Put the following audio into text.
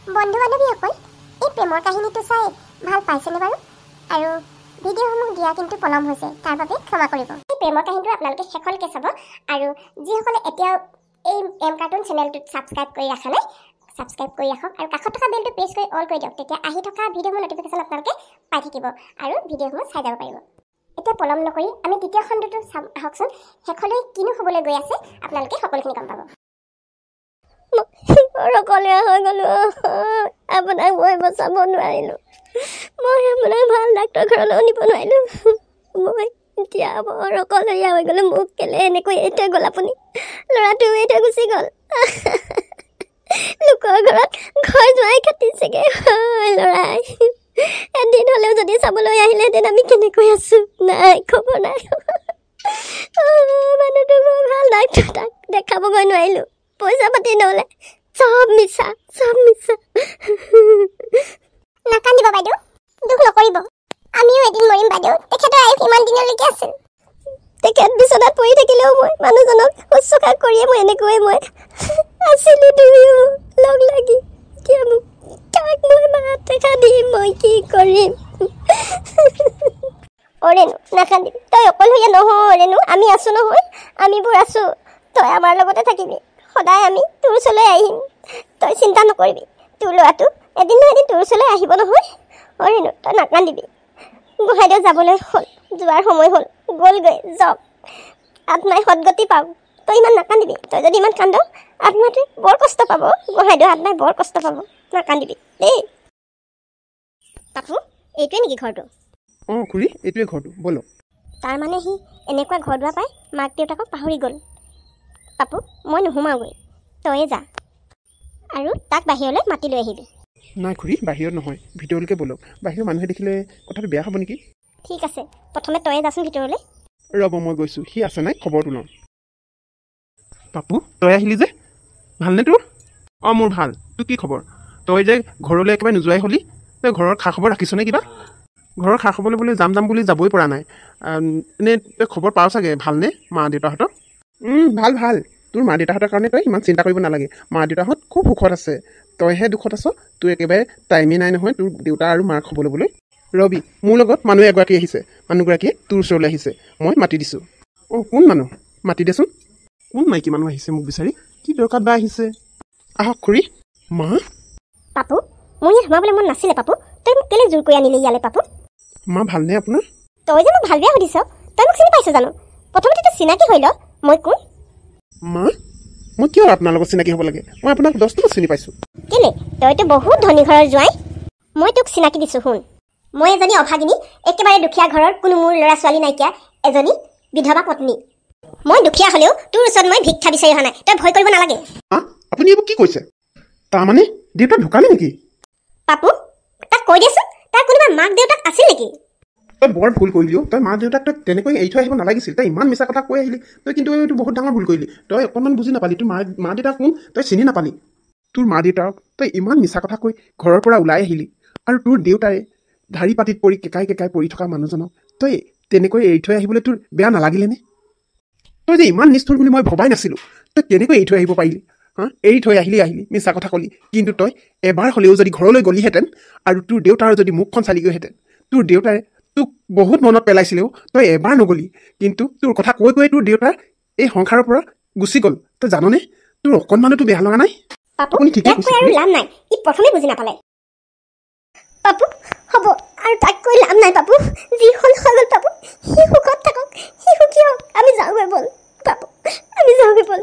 বন্ধু বান্ধৱীসকল এই প্ৰেমৰ কাহিনীটো চাই ভাল পাইছেনে বাৰু আৰু ভিডিঅ'সমূহ দিয়া কিন্তু পলম হৈছে তাৰ বাবে ক্ষমা কৰিব এই প্ৰেমৰ কাহিনীটো আপোনালোকে শেষলৈকে চাব আৰু যিসকলে এতিয়া এই এম কাৰ্টুন চেনেলটোত ছাবস্ক্ৰাইব কৰি ৰাখা নাই ছাবস্ক্ৰাইব কৰি ৰাখক আৰু কাষত থকা বেলটো প্ৰেছ কৰি অল কৰি দিয়ক তেতিয়া আহি থকা ভিডিঅ'সমূহ নটিফিকেশ্যন আপোনালোকে পাই থাকিব আৰু ভিডিঅ'সমূহ চাই যাব পাৰিব এতিয়া পলম নকৰি আমি দ্বিতীয় খণ্ডটো আহকচোন শেষলৈ কিনো হ'বলৈ গৈ আছে আপোনালোকে সকলোখিনি গম পাব অকলীয়া হৈ গ'লো আপোনাক মই বচাব নোৱাৰিলোঁ মই আপোনাক ভাল ডাক্তৰ ঘৰলৈও নিব নোৱাৰিলোঁ মই এতিয়া বৰ অকলীয়া হৈ গ'লো মোক কেলে এনেকৈ এৰি থৈ গ'ল আপুনি ল'ৰাটো এৰি থৈ গুচি গ'ল লোকৰ ঘৰত ঘৰ জোৱাই খাটিছেগৈ ল'ৰাই এদিন হ'লেও যদি চাবলৈ আহিলেহেঁতেন আমি কেনেকৈ আছোঁ নাই খবৰ নাই মানুহটো মই ভাল ডাক্তৰ তাক দেখাবগৈ নোৱাৰিলোঁ পইচা পাতি নহ'লে চব মিছা নাকান্দিব বাইদেউ দুখ নকৰিব আমিও এদিন মৰিম বাইদেউ তেখেতৰ আয়ুস ইমান দিনলৈকে আছিল তেখেত বিচনাত পৰি থাকিলেও মই মানুহজনক শুশ্ৰূষা কৰিয়ে মই এনেকৈয়ে মই আছিলোঁ দুয়ো লগ লাগি এতিয়া মোক কাক মই মাত দেখা দিম মই কি কৰিম ৰেণু নাকান্দিবি তই অকলশৰীয়া নহয় ৰেণু আমি আছোঁ নহয় আমিবোৰ আছোঁ তই আমাৰ লগতে থাকিবি সদায় আমি তোৰ ওচৰলৈ আহিম তই চিন্তা নকৰিবি তোৰ ল'ৰাটো এদিন নহয় এদিন তোৰ ওচৰলৈ আহিব নহয় ৰেণু তই নাকান্দিবি গোহাঁইদেউ যাবলৈ হ'ল যোৱাৰ সময় হ'ল গ'লগৈ যাওক আত্মাই সদগতি পাওক তই ইমান নাকান্দিবি তই যদি ইমান কান্দ আত্মাটোৱে বৰ কষ্ট পাব গোহাঁইদেউ আত্মাই বৰ কষ্ট পাব নাকান্দিবি দেই পাপু এইটোৱে নেকি ঘৰটো অঁ খুৰী এইটোৱে ঘৰটো ব'লক তাৰমানে সি এনেকুৱা ঘৰ দুৱাৰ পাই মাক দেউতাকক পাহৰি গ'ল পাপু মই নোসোমাওঁগৈ তয়ে যা আৰু তাক বাহিৰলৈ মাতি লৈ আহিবি নাই খুৰী বাহিৰত নহয় ভিতৰলৈকে ব'লক বাহিৰৰ মানুহে দেখিলে কথাটো বেয়া হ'ব নেকি ঠিক আছে প্ৰথমে তয়ে যাচোন ভিতৰলৈ ৰ'ব মই গৈছোঁ সি আছে নাই খবৰটো লওঁ পাপু তই আহিলি যে ভালনে তোৰ অঁ মোৰ ভাল তোৰ কি খবৰ তই যে ঘৰলৈ একেবাৰে নোযোৱাই হ'লি তই ঘৰৰ খা খবৰ ৰাখিছনে কিবা ঘৰৰ খা খবৰ ল'বলৈ যাম বুলি যাবই পৰা নাই এনেই তই খবৰ পাৱ চাগে ভালনে মা দেউতাহঁতৰ ভাল তোৰ মা দেউতাহঁতৰ কাৰণে তই ইমান চিন্তা কৰিব নালাগে মা দেউতাহঁত খুব সুখত আছে তইহে দুখত আছ তোৰ একেবাৰে টাইমেই নাই নহয় তোৰ দেউতা আৰু মাৰ খবৰ ল'বলৈ ৰবি মোৰ লগত মানুহ এগৰাকী আহিছে মানুহগৰাকীয়ে তোৰ ওচৰলৈ আহিছে মই মাতি দিছোঁ অঁ কোন মানুহ মাতি দেচোন কোন মাইকী মানুহ আহিছে মোক বিচাৰি কি দৰকাৰ বা আহিছে আহক খুৰী মা পাপু মোৰ ইয়াত সোমাবলৈ মন নাছিলে পাপু তই মোক কেলৈ জোৰ কৰি আনিলি ইয়ালৈ পাপু মা ভালনে আপোনাৰ তই যে মোক ভাল বেয়া সুধিছ তই মোক চিনি পাইছ জানো প্ৰথমতে তই চিনাকি হৈ ল মই কোন মা মই কিয় আপোনাৰ লগত চিনাকি হ'ব লাগে মই আপোনাক 10 বছৰ চিনি পাইছোঁ কেলে তইতো বহুত ধনী ঘৰৰ জোৱাই মই তোক চিনাকি দিছোঁ শুন মই এজনী অভাগিনী একেবাৰে দুখীয়া ঘৰৰ কোনো মোৰ ল'ৰা ছোৱালী নাইকিয়া এজনী বিধৱা পত্নী মই দুখীয়া হ'লেও তোৰ ওচৰত মই ভিক্ষা বিচাৰি অহা নাই তই ভয় কৰিব নালাগে আপুনি এইবোৰ কি কৈছে তাৰমানে দেউতা ঢুকালে নেকি পাপু তাক কৈ দেচোন তাৰ কোনোবা মাক দেউতাক আছিল নেকি তই বৰ ভুল কৰিলি তই মা দেউতাক তই তেনেকৈ এৰি থৈ আহিব নালাগিছিল তই ইমান মিছা কথা কৈ আহিলি তই কিন্তু এইটো বহুত ডাঙৰ ভুল কৰিলি তই অকণমান বুজি নাপালি তোৰ মা দেউতা কোন তই চিনি নাপালি তোৰ মা দেউতাক তই ইমান মিছা কথা কৈ ঘৰৰ পৰা ওলাই আহিলি আৰু তোৰ দেউতাই ধাৰি পাতিত পৰি কেকাই পৰি থকা মানুহজনক তই তেনেকৈ এৰি থৈ আহিবলৈ তোৰ বেয়া নালাগিলেনে তই যে ইমান নিষ্ঠুৰ বুলি মই ভবাই নাছিলোঁ তই কেনেকৈ এৰি থৈ আহিব পাৰিলি এৰি থৈ আহিলি মিছা কথা ক'লি কিন্তু তই এবাৰ হ'লেও যদি ঘৰলৈ গ'লিহেঁতেন আৰু তোৰ দেউতাৰ যদি মুখখন চালি গৈহেঁতেন তোৰ দেউতাই তোক বহুত মনত পেলাইছিলেও তই এবাৰ নগ'লি কিন্তু তোৰ কথা কৈ তোৰ দেউতাৰ এই সংসাৰৰ পৰা গুচি গ'ল তই জাননে তোৰ অকণমানো বেয়া লগা নাই আপুনি ঠিকে কৈছে আৰু লাভ নাই ই প্ৰথমে বুজি নাপালে পাপু হ'ব আৰু তাক কৈ লাভ নাই পাপু যি হ'ল হৈ গ'ল পাপু সি সুখত থাকক সি সুখী হওক আমি যাওঁগৈ ব'ল পাপু আমি যাওঁগৈ ব'ল